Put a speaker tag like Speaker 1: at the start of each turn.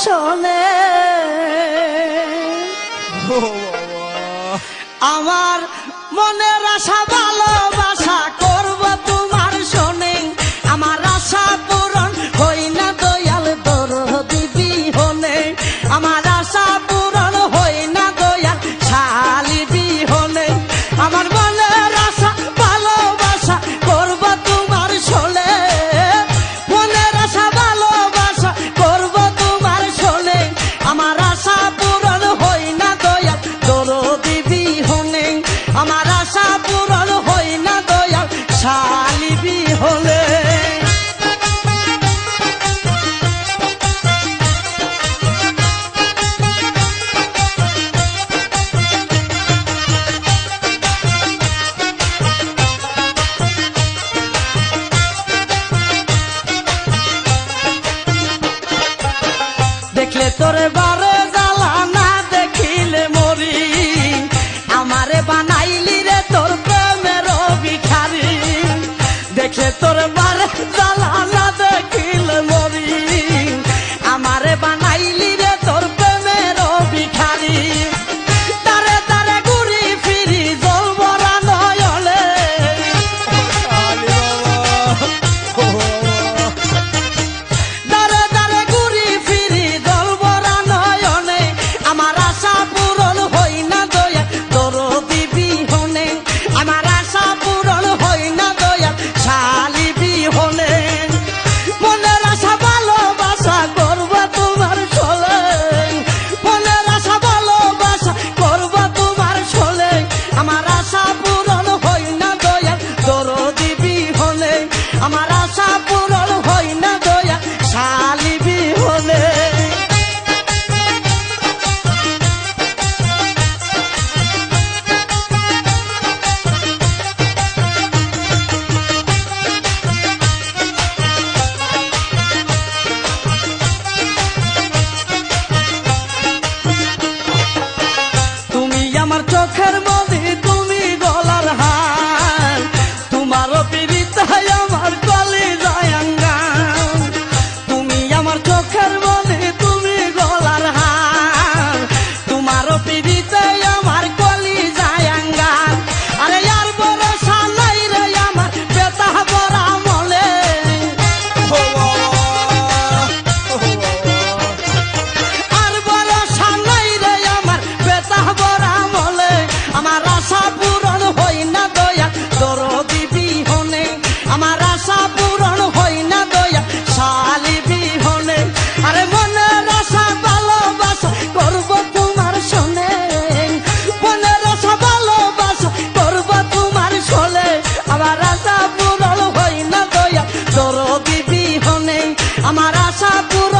Speaker 1: শোনে আমার মনের আশা ভালোবাসা করব তোমার শোনে আমার আশা পূরণ হই না দয়াল দরদি বিহনে আমার আশা পূরণ হই না দয়াল শালি বিহনে আমার মনের আশা ভালোবাসা করব তোমার শোনে মনের আশা ভালোবাসা করব তোমার শোনে আমার আশা পূরণ হই না দয়াল দরদি বিহনে আমার আশা পূরণ হই না দয়াল শালি বিহনে দেখলে তোরে বারে জ্বালা না দেখিলে মরি আমারে বানাইলি রে তোর প্রেমের ভিখারি দেখলে তোর বারে জ্বালা না দেখিলে মরি আমারে বানাইলি রে তোর প্রেমের ভিখারি তারে তারে ঘুরি ফিরি জল ভরা নয়নে দারে দারে ঘুরি ফিরি জল ভরা নয়নে আমার আশা পূরণ হই না দয়া দরদি বিহনে আমার আশা পূরণ হই না দয়া শালি বিহনে মনের আশা ভালোবাসা করব তোমার চলে মনের আশা ভালোবাসা করব তোমার চলে আমার আশা পূরণ হই না দয়া দরদি বিহনে আমার আশা পূরণ হই না দয়া শালি বিহনে তুমি আমার চোখের মধ্যে তুমি গলার হার তোমারও পীড়িত আমার কলিজায় আঙ্গার তুমি আমার চোখের মধ্যে তুমি গলার হার তোমারও পীড়িত আমার কলিজায় আঙ্গার আরে আর ভরসা নাই রে আমার বেতা ভরা মনে আর ভরসা নাই রে আমার বেতা ভরা মনে আমার আশা পূরণ হই না দয়া দরদি বিহনে আমার আশা পূরণ হই না দয়া শালি বিহনে আরে মনের আশা ভালোবাসা করব তোমার শোনে মনের আশা ভালোবাসা করব তোমার শোনে আমার আশা পূরণ হই না দয়া দরদি বিহনে আমার আশা পূরণ